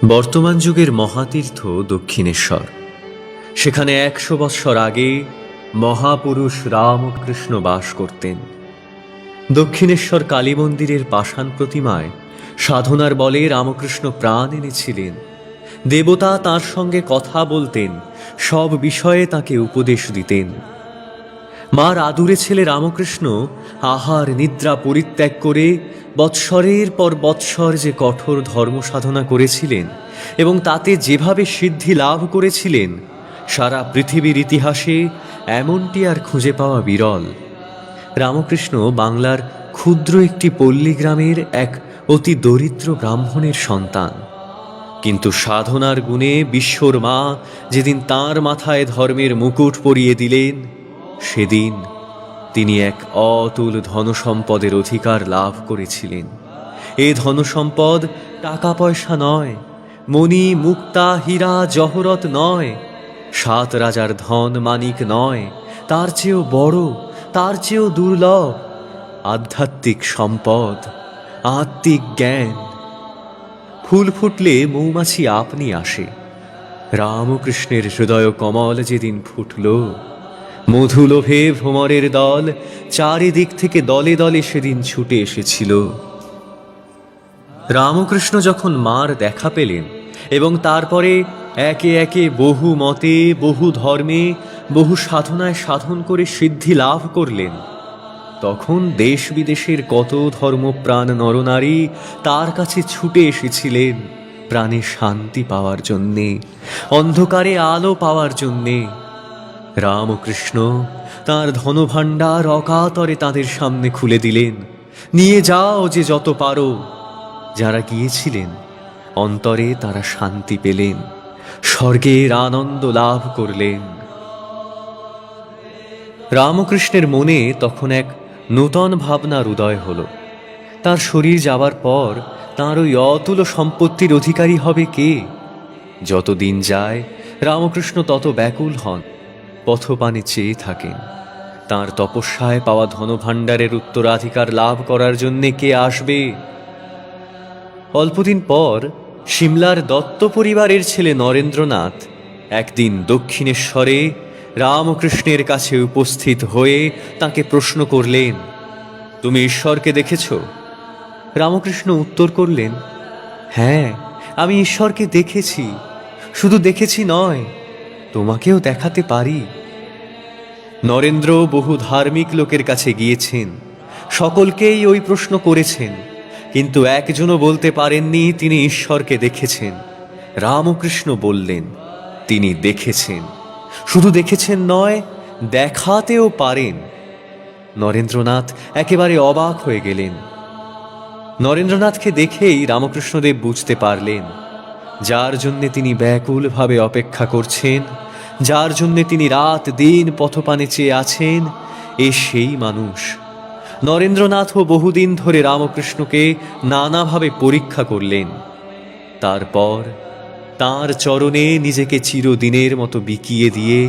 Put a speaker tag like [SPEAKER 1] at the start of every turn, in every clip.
[SPEAKER 1] বর্তমান যুগের মহাতীর্থ দক্ষিণেশ্বর। সেখানে 100 বৎসর আগে মহাপুরুষ রামকৃষ্ণ বাস করতেন। দক্ষিণেশ্বর কালী মন্দিরের পাষাণ প্রতিমায় সাধনার বলে রামকৃষ্ণ প্রাণ এনেছিলেন। দেবতা তাঁর সঙ্গে কথা বলতেন, সব বিষয়ে তাকে উপদেশ দিতেন। মার আদুরে ছেলে রামকৃষ্ণ আহার নিদ্রা পরিত্যাগ করে বৎসরের পর বৎসর যে কঠোর ধর্ম সাধনা করেছিলেন এবং তাতে যেভাবে সিদ্ধি লাভ করেছিলেন, সারা পৃথিবীর ইতিহাসে এমনটি আর খুঁজে পাওয়া বিরল। রামকৃষ্ণ বাংলার ক্ষুদ্র একটি পল্লী গ্রামের এক অতি দরিদ্র ব্রাহ্মণের সন্তান, কিন্তু সাধনার গুণে বিশ্বর মা যেদিন তাঁর মাথায় ধর্মের মুকুট পরিয়ে দিলেন, সেদিন তিনি এক অতুল ধনসম্পদের অধিকার লাভ করেছিলেন। এ ধনসম্পদ টাকা পয়সা নয়, মণি মুক্তা হীরা জহরত নয়, 7 রাজার ধন মানিক নয়, তার চেয়েও বড়, তার চেয়েও দুর্লভ আধ্যাত্মিক সম্পদ, আত্মিক জ্ঞান। ফুল ফুটলে মৌমাছি আপনি আসে। রামকৃষ্ণের হৃদয় কমল যেদিন ফুটল, মধুলোভে ভ্রমরের দল চারিদিক থেকে দলে দলে সেদিন ছুটে এসেছিল। রামকৃষ্ণ যখন মার দেখা পেলেন এবং তারপরে একে একে বহু মতে, বহু ধর্মে, বহু সাধনায় সাধন করে সিদ্ধি লাভ করলেন, তখন দেশ বিদেশের কত ধর্মপ্রাণ নরনারী তার কাছে ছুটে এসেছিলেন প্রাণে শান্তি পাওয়ার জন্যে, অন্ধকারে আলো পাওয়ার জন্যে। রামকৃষ্ণ তাঁর ধনভাণ্ডার অকাতরে তাদের সামনে খুলে দিলেন, নিয়ে যাও যে যত পারো। যারা গিয়েছিলেন অন্তরে তারা শান্তি পেলেন, স্বর্গের আনন্দ লাভ করলেন। রামকৃষ্ণের মনে তখন এক নূতন ভাবনার উদয় হল। তার শরীর যাবার পর তাঁর ওই অতুল সম্পত্তির অধিকারী হবে কে? যত দিন যায় রামকৃষ্ণ তত ব্যাকুল হন, পথপানে চেয়ে থাকেন। তাঁর তপস্যায় পাওয়া ধনভাণ্ডারের উত্তরাধিকার লাভ করার জন্যে কে আসবে? অল্পদিন পর সিমলার দত্ত পরিবারের ছেলে নরেন্দ্রনাথ একদিন দক্ষিণেশ্বরে রামকৃষ্ণের কাছে উপস্থিত হয়ে তাকে প্রশ্ন করলেন, তুমি ঈশ্বরকে দেখেছ? রামকৃষ্ণ উত্তর করলেন, হ্যাঁ, আমি ঈশ্বরকে দেখেছি। শুধু দেখেছি নয়, তোমাকেও দেখাতে পারি। নরেন্দ্র বহু ধার্মিক লোকের কাছে গিয়েছেন, সকলকেই ওই প্রশ্ন করেছেন, কিন্তু একজনও বলতে পারেননি তিনি ঈশ্বরকে দেখেছেন। রামকৃষ্ণ বললেন, তিনি দেখেছেন। শুধু দেখেছেন নয়, দেখাতেও পারেন। নরেন্দ্রনাথ একেবারে অবাক হয়ে গেলেন। নরেন্দ্রনাথকে দেখেই রামকৃষ্ণদেব বুঝতে পারলেন, যার জন্যে তিনি ব্যাকুলভাবে অপেক্ষা করছেন, যার জন্যে তিনি রাত দিন পথপানে চেয়ে আছেন, এ সেই মানুষ। নরেন্দ্রনাথও বহুদিন ধরে রামকৃষ্ণকে নানাভাবে পরীক্ষা করলেন। তারপর তাঁর চরণে নিজেকে চিরদিনের মতো বিকিয়ে দিয়ে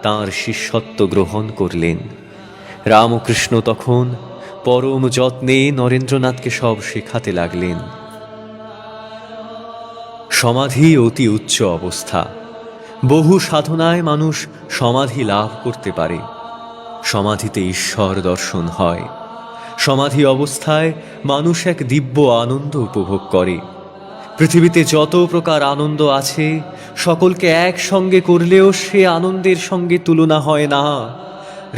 [SPEAKER 1] তাঁর শিষ্যত্ব গ্রহণ করলেন। রামকৃষ্ণ তখন পরম যত্নে নরেন্দ্রনাথকে সব শেখাতে লাগলেন। সমাধি অতি উচ্চ অবস্থা। বহু সাধনায় মানুষ সমাধি লাভ করতে পারে। সমাধিতে ঈশ্বর দর্শন হয়। সমাধি অবস্থায় মানুষ এক দিব্য আনন্দ উপভোগ করে। পৃথিবীতে যত প্রকার আনন্দ আছে, সকলকে একসঙ্গে করলেও সে আনন্দের সঙ্গে তুলনা হয় না।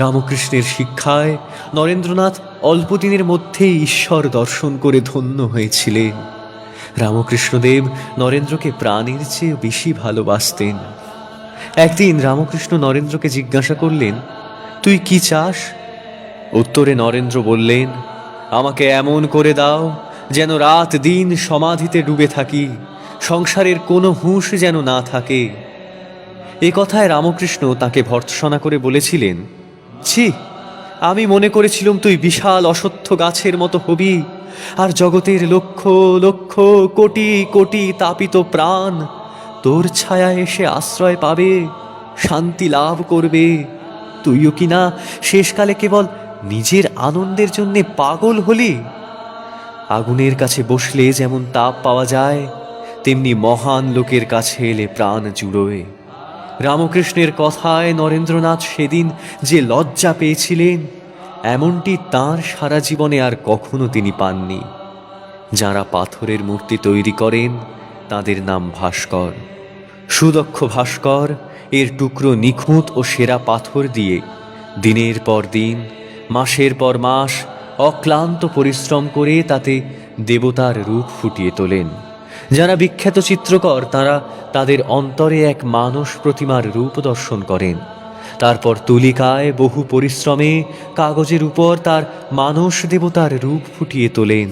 [SPEAKER 1] রামকৃষ্ণের শিক্ষায় নরেন্দ্রনাথ অল্পদিনের মধ্যেই ঈশ্বর দর্শন করে ধন্য হয়েছিলেন। রামকৃষ্ণদেব নরেন্দ্রকে প্রাণের চেয়ে বেশি ভালোবাসতেন। একদিন রামকৃষ্ণ নরেন্দ্রকে জিজ্ঞাসা করলেন, তুই কি চাস? উত্তরে নরেন্দ্র বললেন, আমাকে এমন করে দাও যেন রাত দিন সমাধিতে ডুবে থাকি, সংসারের কোনো হুঁশ যেন না থাকে। এ কথায় রামকৃষ্ণ তাকে ভর্ৎসনা করে বলেছিলেন, ছি, আমি মনে করেছিলাম তুই বিশাল অশ্বত্থ গাছের মতো হবি, আর জগতের লক্ষ লক্ষ কোটি কোটি তাপিত প্রাণ তোর ছায়ায় এসে আশ্রয় পাবে, শান্তি লাভ করবে। তুইও কিনা শেষকালে কেবল নিজের আনন্দের জন্যে পাগল হলি। আগুনের কাছে বসলে যেমন তাপ পাওয়া যায়, তেমনি মহান লোকের কাছে এলে প্রাণ জুড়োয়। রামকৃষ্ণের কথায় নরেন্দ্রনাথ সেদিন যে লজ্জা পেয়েছিলেন, এমনটি তাঁর সারা জীবনে আর কখনো তিনি পাননি। যারা পাথরের মূর্তি তৈরি করেন তাদের নাম ভাস্কর। সুদক্ষ ভাস্কর এর টুকরো নিখুঁত ও সেরা পাথর দিয়ে দিনের পর দিন, মাসের পর মাস অক্লান্ত পরিশ্রম করে তাতে দেবতার রূপ ফুটিয়ে তোলেন। যারা বিখ্যাত চিত্রকর তারা তাদের অন্তরে এক মানস প্রতিমার রূপ দর্শন করেন, তারপর তুলিকায় বহু পরিশ্রমে কাগজের উপর তার মানস দেবতার রূপ ফুটিয়ে তোলেন।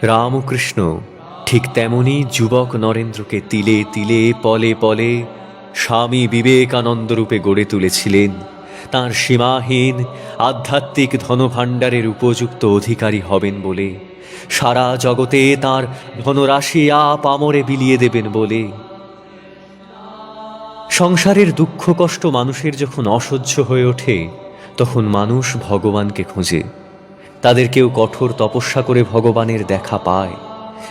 [SPEAKER 1] রামকৃষ্ণ ঠিক তেমনি যুবক নরেন্দ্রকে তিলে তিলে পলে পলে স্বামী বিবেকানন্দ রূপে গড়ে তুলেছিলেন। তাঁর সীমাহীন আধ্যাত্মিক ধনভাণ্ডারের উপযুক্ত অধিকারী হবেন বলে, সারা জগতে তাঁর ধনরাশি আপামরে বিলিয়ে দেবেন বলে। সংসারের দুঃখ কষ্ট মানুষের যখন অসহ্য হয়ে ওঠে, তখন মানুষ ভগবানকে খোঁজে। তাদের কেউ কঠোর তপস্যা করে ভগবানের দেখা পায়।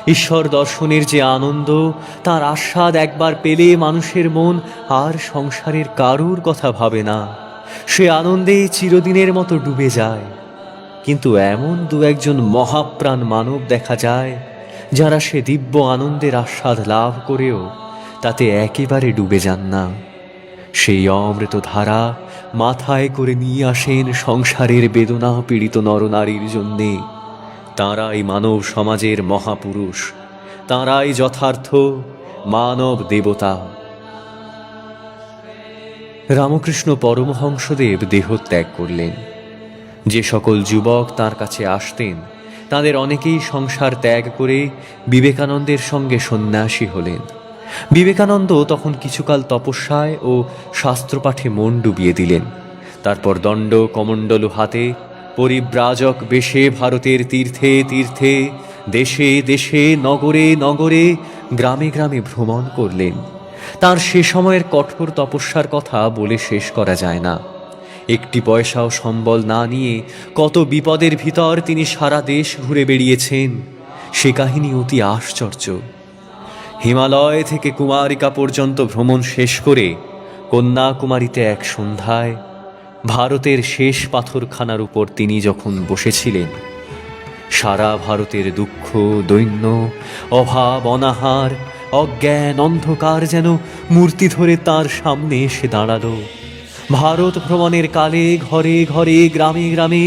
[SPEAKER 1] ঈশ্বর দর্শনের যে আনন্দ, তার আস্বাদ একবার পেলে মানুষের মন আর সংসারের কারুর কথা ভাবে না, সে আনন্দে চিরদিনের মতো ডুবে যায়। কিন্তু এমন দু একজন মহাপ্রাণ মানব দেখা যায়, যারা সে দিব্য আনন্দের আস্বাদ লাভ করেও তাতে একেবারে ডুবে যান না। সেই অমৃত ধারা মাথায় করে নিয়ে আসেন সংসারের বেদনা পীড়িত নরনারীর জন্যে। তাঁরাই মানব সমাজের মহাপুরুষ, তাঁরাই যথার্থ মানব দেবতা। রামকৃষ্ণ পরমহংসদেব দেহত্যাগ করলেন। যে সকল যুবক তাঁর কাছে আসতেন তাদের অনেকেই সংসার ত্যাগ করে বিবেকানন্দের সঙ্গে সন্ন্যাসী হলেন। বিবেকানন্দ তখন কিছুকাল তপস্যায় ও শাস্ত্রপাঠে মন ডুবিয়ে দিলেন। তারপর দণ্ড কমণ্ডলু হাতে পরিব্রাজক বেশে ভারতের তীর্থে তীর্থে, দেশে দেশে, নগরে নগরে, গ্রামে গ্রামে ভ্রমণ করলেন। তার সে সময়ের কঠোর তপস্যার কথা বলে শেষ করা যায় না। একটি পয়সাও সম্বল না নিয়ে কত বিপদের ভিতর তিনি সারা দেশ ঘুরে বেড়িয়েছেন, সে কাহিনী অতি আশ্চর্য। হিমালয় থেকে কুমারিকা পর্যন্ত ভ্রমণ শেষ করে কন্যাকুমারীতে এক সন্ধ্যায় ভারতের শেষ পাথরখানার উপর তিনি যখন বসেছিলেন, সারা ভারতের দুঃখ দৈন্য অভাব অনাহার অজ্ঞান অন্ধকার যেন মূর্তি ধরে তার সামনে এসে দাঁড়ালো। ভারত ভ্রমণের কালে ঘরে ঘরে গ্রামে গ্রামে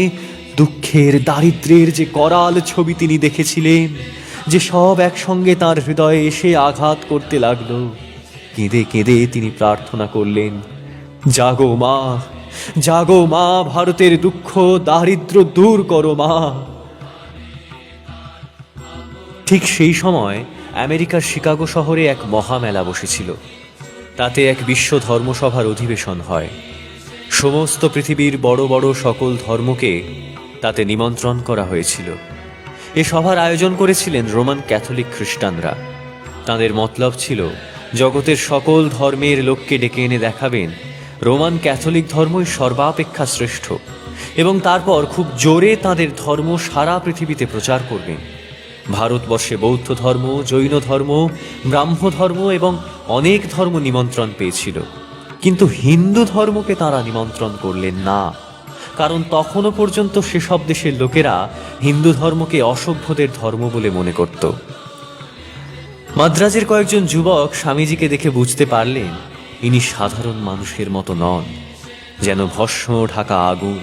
[SPEAKER 1] দুঃখের দারিদ্র্যের যে করাল ছবি তিনি দেখেছিলেন, যে সব একসঙ্গে তার হৃদয়ে এসে আঘাত করতে লাগলো। কেঁদে কেঁদে তিনি প্রার্থনা করলেন, জাগো মা, জাগো মা, ভারতের দুঃখ দারিদ্র্য দূর করো মা। ঠিক সেই সময় আমেরিকার শিকাগো শহরে এক মহামেলা বসেছিল। তাতে এক বিশ্ব ধর্মসভার অধিবেশন হয়। সমস্ত পৃথিবীর বড় বড় সকল ধর্মকে তাতে নিমন্ত্রণ করা হয়েছিল। এ সভার আয়োজন করেছিলেন রোমান ক্যাথলিক খ্রিস্টানরা। তাদের মতলব ছিল জগতের সকল ধর্মের লোককে ডেকে এনে দেখাবেন রোমান ক্যাথলিক ধর্মই সর্বাপেক্ষা শ্রেষ্ঠ, এবং তারপর খুব জোরে তাদের ধর্ম সারা পৃথিবীতে প্রচার করবেন। ভারতবর্ষে বৌদ্ধ ধর্ম, জৈন ধর্ম, ব্রাহ্ম ধর্ম এবং অনেক ধর্ম নিমন্ত্রণ পেয়েছিল, কিন্তু হিন্দু ধর্মকে তারা নিমন্ত্রণ করলেন না, কারণ তখনও পর্যন্ত সেসব দেশের লোকেরা হিন্দু ধর্মকে অসভ্যদের ধর্ম বলে মনে করত। মাদ্রাজের কয়েকজন যুবক স্বামীজিকে দেখে বুঝতে পারলেন ইনি সাধারণ মানুষের মতো নন, যেন ভস্ম ঢাকা আগুন।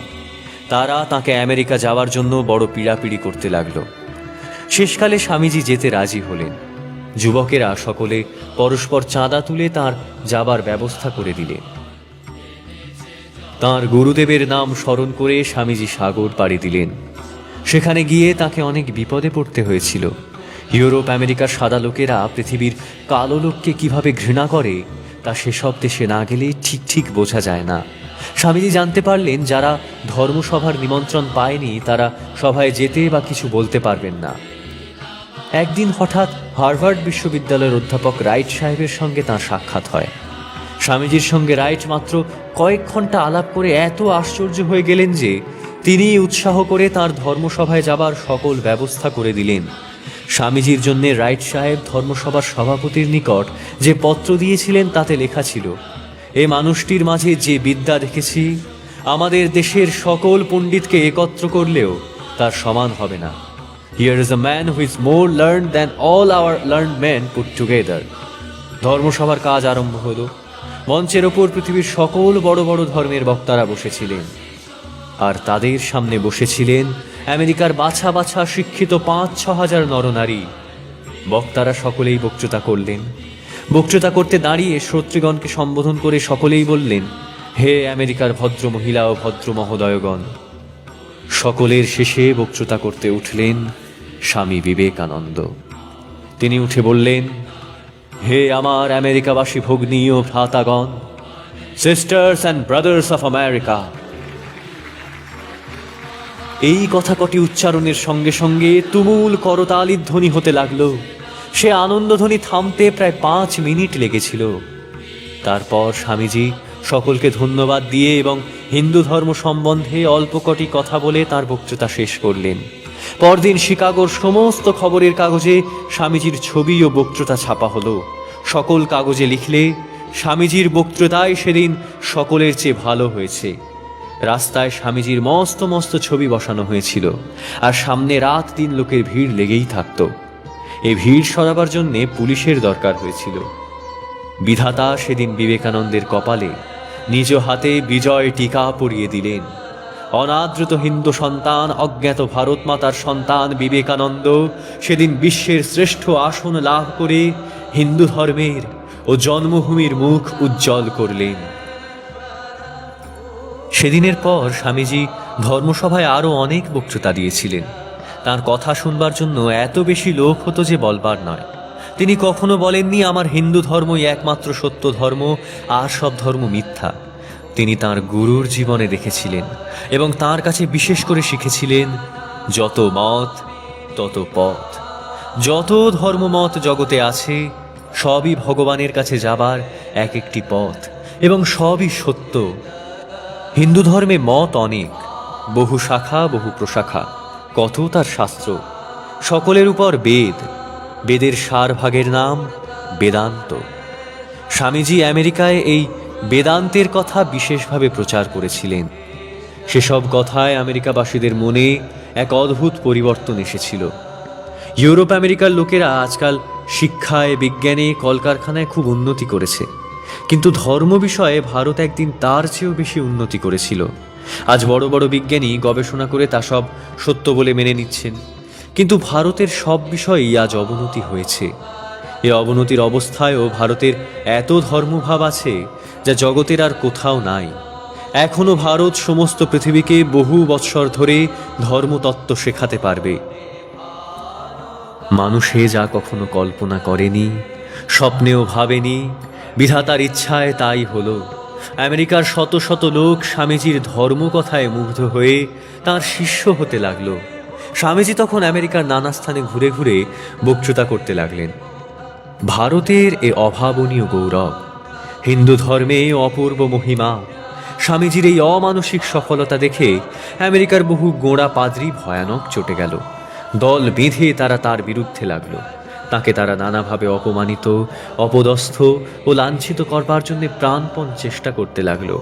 [SPEAKER 1] তারা তাকে আমেরিকা যাওয়ার জন্য বড় পীড়াপিড়ি করতে লাগলো। শেষকালে স্বামীজি যেতে রাজি হলেন। যুবকেরা সকলে পরস্পর চাঁদা তুলে তার যাবার ব্যবস্থা করে দিলেন। তাঁর গুরুদেবের নাম স্মরণ করে স্বামীজি সাগর পাড়ি দিলেন। সেখানে গিয়ে তাকে অনেক বিপদে পড়তে হয়েছিল। ইউরোপ আমেরিকার সাদা লোকেরা পৃথিবীর কালো লোককে কিভাবে ঘৃণা করে তা সেসব দেশে না গেলে ঠিক ঠিক বোঝা যায় না। স্বামীজি জানতে পারলেন যারা ধর্মসভার নিমন্ত্রণ পায়নি তারা সভায় যেতে বা কিছু বলতে পারবেন না। একদিন হঠাৎ হার্ভার্ড বিশ্ববিদ্যালয়ের অধ্যাপক রাইট সাহেবের সঙ্গে তাঁর সাক্ষাৎ হয়। স্বামীজির সঙ্গে রাইট মাত্র কয়েক ঘন্টা আলাপ করে এত আশ্চর্য হয়ে গেলেন যে তিনি উৎসাহ করে তাঁর ধর্মসভায় যাবার সকল ব্যবস্থা করে দিলেন। স্বামীজির জন্য রাইট সাহেব ধর্মসভার সভাপতির নিকট যে পত্র দিয়েছিলেন তাতে লেখা ছিল, এ মানুষটির মাঝে যে বিদ্যা দেখেছি, আমাদের দেশের সকল পণ্ডিতকে একত্র করলেও তার সমান হবে না। Here is a man who is more learned than all our learned man put together. ধর্মসভার কাজ আরম্ভ হলো। মঞ্চের ওপর পৃথিবীর সকল বড় বড় ধর্মের বক্তারা বসেছিলেন, আর তাদের সামনে বসেছিলেন আমেরিকার বাছা বাছা শিক্ষিত 5-6 হাজার নরনারী। বক্তারা সকলেই বক্তৃতা করলেন। বক্তৃতা করতে দাঁড়িয়ে শ্রোতৃগণকে সম্বোধন করে সকলেই বললেন, হে আমেরিকার ভদ্র মহিলা ও ভদ্র মহোদয়গণ। সকলের শেষে বক্তৃতা করতে উঠলেন স্বামী বিবেকানন্দ। তিনি উঠে বললেন, হে আমার আমেরিকাবাসী ভগ্নী ও ভ্রাতাগণ, sisters and brothers of America. এই কথা কটি উচ্চারণের সঙ্গে সঙ্গে তুমুল করতালির ধ্বনি হতে লাগলো। সে আনন্দধ্বনি থামতে প্রায় 5 মিনিট লেগেছিল। তারপর স্বামীজি সকলকে ধন্যবাদ দিয়ে এবং হিন্দু ধর্ম সম্বন্ধে অল্প কটি কথা বলে তার বক্তৃতা শেষ করলেন। পরদিন শিকাগোর সমস্ত খবরের কাগজে স্বামীজির ছবি ও বক্তৃতা ছাপা হলো। সকল কাগজে লিখলে, স্বামীজির বক্তৃতায় সেদিন সকলের চেয়ে ভালো হয়েছে। রাস্তায় স্বামীজির মস্ত মস্ত ছবি বসানো হয়েছিল, আর সামনে রাত দিন লোকের ভিড় লেগেই থাকত। এই ভিড় সরাবার জন্যে পুলিশের দরকার হয়েছিল। বিধাতা সেদিন বিবেকানন্দের কপালে নিজ হাতে বিজয় টিকা পরিয়ে দিলেন। অনাদৃত হিন্দু সন্তান, অজ্ঞাত ভারত মাতার সন্তান বিবেকানন্দ সেদিন বিশ্বের শ্রেষ্ঠ আসন লাভ করে হিন্দু ধর্মের ও জন্মভূমির মুখ উজ্জ্বল করলেন। সেদিনের পর স্বামীজি ধর্মসভায় আরও অনেক বক্তৃতা দিয়েছিলেন। তার কথা শুনবার জন্য এত বেশি লোক হতো যে বলবার নয়। তিনি কখনো বলেননি আমার হিন্দু ধর্মই একমাত্র সত্য ধর্ম, আর সব ধর্ম মিথ্যা। তিনি তার গুরুর জীবনে দেখেছিলেন এবং তার কাছে বিশেষ করে শিখেছিলেন, যত মত তত পথ। যত ধর্মমত জগতে আছে সবই ভগবানের কাছে যাবার এক একটি পথ, এবং সবই সত্য। হিন্দু ধর্মে মত অনেক, বহু শাখা বহু প্রশাখা, কত তার শাস্ত্র। সকলের উপর বেদ, বেদের 4 ভাগের নাম বেদান্ত। স্বামীজি আমেরিকায় এই বেদান্তের কথা বিশেষভাবে প্রচার করেছিলেন। সেসব কথায় আমেরিকাবাসীদের মনে এক অদ্ভুত পরিবর্তন এসেছিল। ইউরোপ আমেরিকার লোকেরা আজকাল শিক্ষায়, বিজ্ঞানে, কলকারখানায় খুব উন্নতি করেছে, কিন্তু ধর্ম বিষয়ে ভারত একদিন তার চেয়েও বেশি উন্নতি করেছিল। আজ বড় বড় বিজ্ঞানী গবেষণা করে তা সব সত্য বলে মেনে নিচ্ছেন, কিন্তু ভারতের সব বিষয়েই আজ অবনতি হয়েছে। এ অবনতির অবস্থায়ও ভারতের এত ধর্মভাব আছে যা জগতের আর কোথাও নাই। এখনো ভারত সমস্ত পৃথিবীকে বহু বৎসর ধরে ধর্মতত্ত্ব শেখাতে পারবে। মানুষে যা কখনো কল্পনা করেনি, স্বপ্নেও ভাবেনি, বিধাতার ইচ্ছায় তাই হলো। আমেরিকার শত শত লোক স্বামীজির ধর্মকথায় মুগ্ধ হয়ে তার শিষ্য হতে লাগলো। স্বামীজি তখন আমেরিকার নানা স্থানে ঘুরে ঘুরে বক্তৃতা করতে লাগলেন। ভারতের এ অভাবনীয় গৌরব, হিন্দু ধর্মে অপূর্ব মহিমা, স্বামীজির এই অমানসিক সফলতা দেখে আমেরিকার বহু গোঁড়া পাদ্রী ভয়ানক চটে গেল। দল বেঁধে তারা তার বিরুদ্ধে লাগলো। তাকে তারা নানাভাবে অপমানিত, অপদস্থ ও লাঞ্ছিত করবার জন্য প্রাণপণ চেষ্টা করতে লাগলো।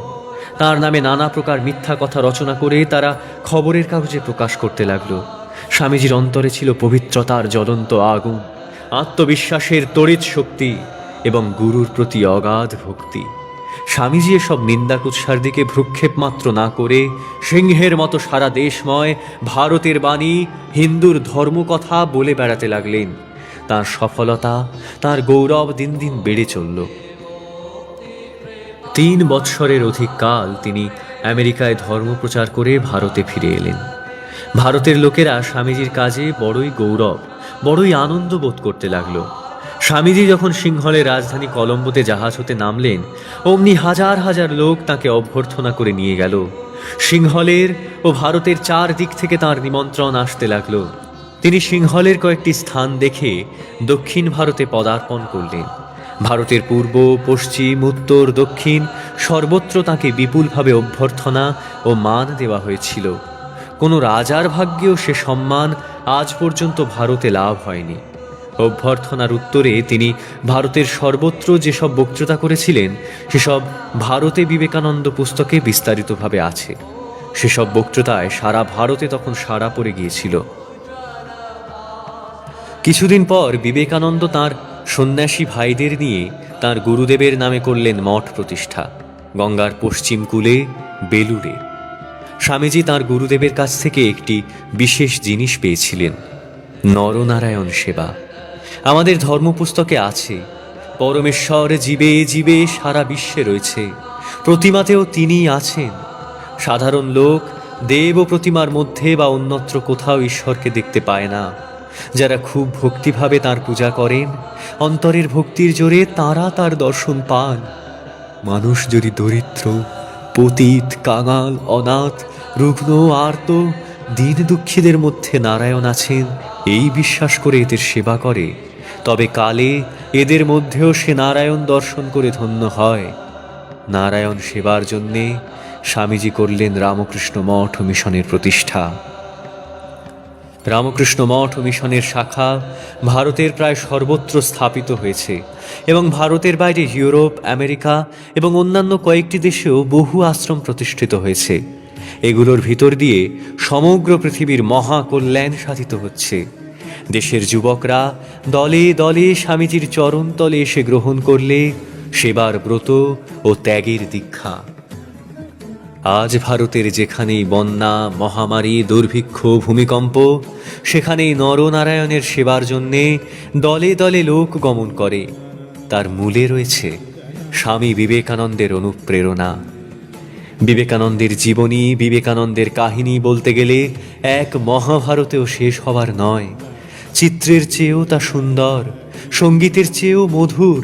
[SPEAKER 1] তার নামে নানা প্রকার মিথ্যা কথা রচনা করে তারা খবরের কাগজে প্রকাশ করতে লাগলো। স্বামীজির অন্তরে ছিল পবিত্রতার জ্বলন্ত আগুন, আত্মবিশ্বাসের তড়িৎ শক্তি এবং গুরুর প্রতি অগাধ ভক্তি। স্বামীজি এসব নিন্দা কুৎসার দিকে ভ্রুক্ষেপ মাত্র না করে সিংহের মতো সারা দেশময় ভারতের বাণী, হিন্দুর ধর্মকথা বলে বেড়াতে লাগলেন। তার সফলতা, তার গৌরব দিন দিন বেড়ে চলল। 3 বৎসরের অধিক কাল তিনি আমেরিকায় ধর্মপ্রচার করে ভারতে ফিরে এলেন। ভারতের লোকেরা স্বামীজির কাজে বড়ই গৌরব, বড়ই আনন্দ বোধ করতে লাগলো। স্বামীজি যখন সিংহলের রাজধানী কলম্বোতে জাহাজ হতে নামলেন, অমনি হাজার হাজার লোক তাকে অভ্যর্থনা করে নিয়ে গেল। সিংহলের ও ভারতের 4 দিক থেকে তাঁর নিমন্ত্রণ আসতে লাগলো। তিনি সিংহলের কয়েকটি স্থান দেখে দক্ষিণ ভারতে পদার্পণ করলেন। ভারতের পূর্ব, পশ্চিম, উত্তর, দক্ষিণ সর্বত্র তাঁকে বিপুলভাবে অভ্যর্থনা ও মান দেওয়া হয়েছিল। কোনো রাজার ভাগ্যেও সে সম্মান আজ পর্যন্ত ভারতে লাভ হয়নি। অভ্যর্থনার উত্তরে তিনি ভারতের সর্বত্র যেসব বক্তৃতা করেছিলেন সেসব ভারতে বিবেকানন্দ পুস্তকে বিস্তারিতভাবে আছে। সেসব বক্তৃতায় সারা ভারতে তখন সাড়া পড়ে গিয়েছিল। কিছুদিন পর বিবেকানন্দ তাঁর সন্ন্যাসী ভাইদের নিয়ে তাঁর গুরুদেবের নামে করলেন মঠ প্রতিষ্ঠা, গঙ্গার পশ্চিম কূলে বেলুড়ে। স্বামীজি তাঁর গুরুদেবের কাছ থেকে একটি বিশেষ জিনিস পেয়েছিলেন, নরনারায়ণ সেবা। আমাদের ধর্মপুস্তকে আছে, পরমেশ্বর জীবে জীবে সারা বিশ্বে রয়েছে, প্রতিমাতেও তিনিই আছেন। সাধারণ লোক দেব ও প্রতিমার মধ্যে বা অন্যত্র কোথাও ঈশ্বরকে দেখতে পায় না। যারা খুব ভক্তিভাবে তাঁর পূজা করেন, অন্তরের ভক্তির জোরে তাঁরা তার দর্শন পান। মানুষ যদি দরিদ্র, পতিত, কাঙাল, অনাথ, রুগ্ন, আর্ত, দীন দুঃখীদের মধ্যে নারায়ণ আছেন এই বিশ্বাস করে এদের সেবা করে, তবে কালে এদের মধ্যেও সে নারায়ণ দর্শন করে ধন্য হয়। নারায়ণ সেবার জন্যে স্বামীজি করলেন রামকৃষ্ণ মঠ ও মিশনের প্রতিষ্ঠা। রামকৃষ্ণ মঠ ও মিশনের শাখা ভারতের প্রায় সর্বত্র স্থাপিত হয়েছে এবং ভারতের বাইরে ইউরোপ, আমেরিকা এবং অন্যান্য কয়েকটি দেশেও বহু আশ্রম প্রতিষ্ঠিত হয়েছে। এগুলোর ভিতর দিয়ে সমগ্র পৃথিবীর মহা কল্যাণ সাধিত হচ্ছে। দেশের যুবকরা দলে দলে স্বামীজির চরণতলে এসে গ্রহণ করলে সেবার ব্রত ও ত্যাগের দীক্ষা। আজ ভারতের যেখানেই বন্যা, মহামারী, দুর্ভিক্ষ, ভূমিকম্প, সেখানেই নরনারায়ণের সেবার জন্যে দলে দলে লোক গমন করে। তার মূলে রয়েছে স্বামী বিবেকানন্দের অনুপ্রেরণা। বিবেকানন্দের জীবনী, বিবেকানন্দের কাহিনী বলতে গেলে এক মহাভারতেও শেষ হবার নয়। চিত্রের চেয়েও তা সুন্দর, সঙ্গীতের চেয়েও মধুর,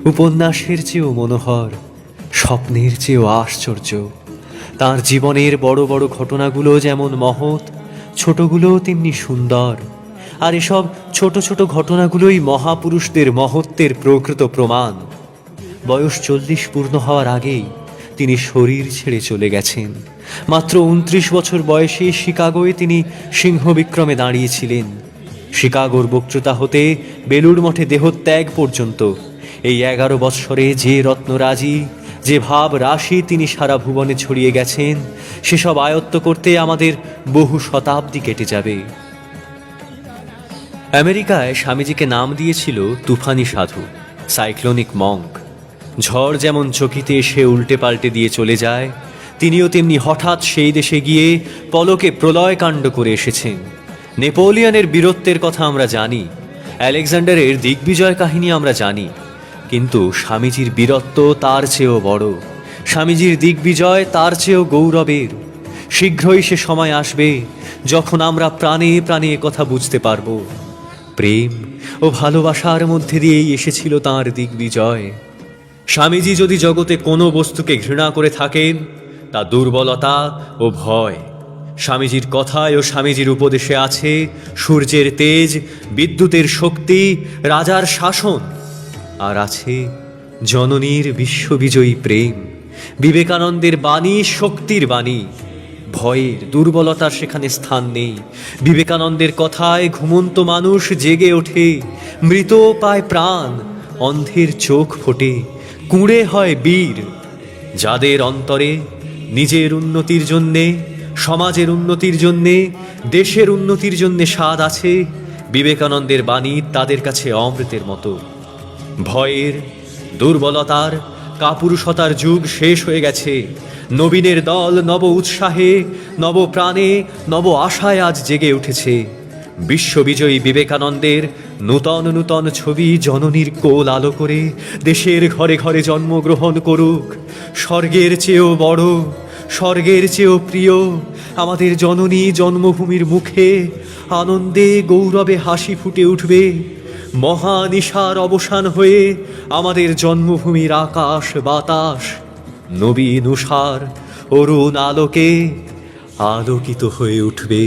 [SPEAKER 1] উপন্যাসের চেয়েও মনোহর, স্বপ্নের চেয়েও আশ্চর্য। তাঁর জীবনের বড় বড় ঘটনাগুলো যেমন মহৎ, ছোটগুলোও তেমনি সুন্দর। আর এসব ছোট ছোট ঘটনাগুলোই মহাপুরুষদের মহত্বের প্রকৃত প্রমাণ। বয়স 40 পূর্ণ হওয়ার আগেই তিনি শরীর ছেড়ে চলে গেছেন। মাত্র 29 বছর বয়সে শিকাগোয় তিনি সিংহবিক্রমে দাঁড়িয়েছিলেন। শিকাগোর বক্তৃতা হতে বেলুড় মঠে দেহত্যাগ পর্যন্ত এই 11 বৎসরে যে রত্নরাজি, যে ভাব রাশি তিনি সারা ভুবনে ছড়িয়ে গেছেন, সেসব আয়ত্ত করতে আমাদের বহু শতাব্দী কেটে যাবে। আমেরিকায় স্বামীজিকে নাম দিয়েছিল তুফানি সাধু, সাইক্লোনিক মঙ্ক। ঝড় যেমন চকিতে এসে উল্টে পাল্টে দিয়ে চলে যায়, তিনিও তেমনি হঠাৎ সেই দেশে গিয়ে পলকে প্রলয় কাণ্ড করে এসেছেন। নেপোলিয়নের বীরত্বের কথা আমরা জানি, আলেকজান্ডারের দিগ্বিজয় কাহিনী আমরা জানি, কিন্তু স্বামীজির বীরত্ব তার চেয়েও বড়, স্বামীজির দিগ্বিজয় তার চেয়েও গৌরবের। শীঘ্রই সে সময় আসবে যখন আমরা প্রাণে প্রাণে কথা বুঝতে পারব। প্রেম ও ভালোবাসার মধ্যে দিয়েই এসেছিল তাঁর দিগ্বিজয়। স্বামীজি যদি জগতে কোনো বস্তুকে ঘৃণা করে থাকেন, তা দুর্বলতা ও ভয়। স্বামীজির কথায় ও স্বামীজির উপদেশে আছে সূর্যের তেজ, বিদ্যুতের শক্তি, রাজার শাসন, আর আছে জননীর বিশ্ববিজয়ী প্রেম। বিবেকানন্দের বাণী শক্তির বাণী, ভয়ের, দুর্বলতার সেখানে স্থান নেই। বিবেকানন্দের কথায় ঘুমন্ত মানুষ জেগে ওঠে, মৃত পায় প্রাণ, অন্ধের চোখ ফোটে, কুঁড়ে হয় বীর। যাদের অন্তরে নিজের উন্নতির জন্যে, সমাজের উন্নতির জন্যে, দেশের উন্নতির জন্যে স্বাদ আছে, বিবেকানন্দের বাণী তাদের কাছে অমৃতের মতো। ভয়ের, দুর্বলতার, কাপুরুষতার যুগ শেষ হয়ে গেছে। নবীনের দল নব উৎসাহে, নব প্রাণে, নব আশায় আজ জেগে উঠেছে। বিশ্ববিজয়ী বিবেকানন্দের নূতন নূতন ছবি জননীর কোল আলো করে দেশের ঘরে ঘরে জন্মগ্রহণ করুক। স্বর্গের চেয়েও বড়, স্বর্গের চেয়েও প্রিয় আমাদের জননী জন্মভূমির মুখে আনন্দে গৌরবে হাসি ফুটে উঠবে। মহানিশার অবসান হয়ে আমাদের জন্মভূমির আকাশ বাতাস নবীন উষার অরুণ আলোকে আলোকিত হয়ে উঠবে।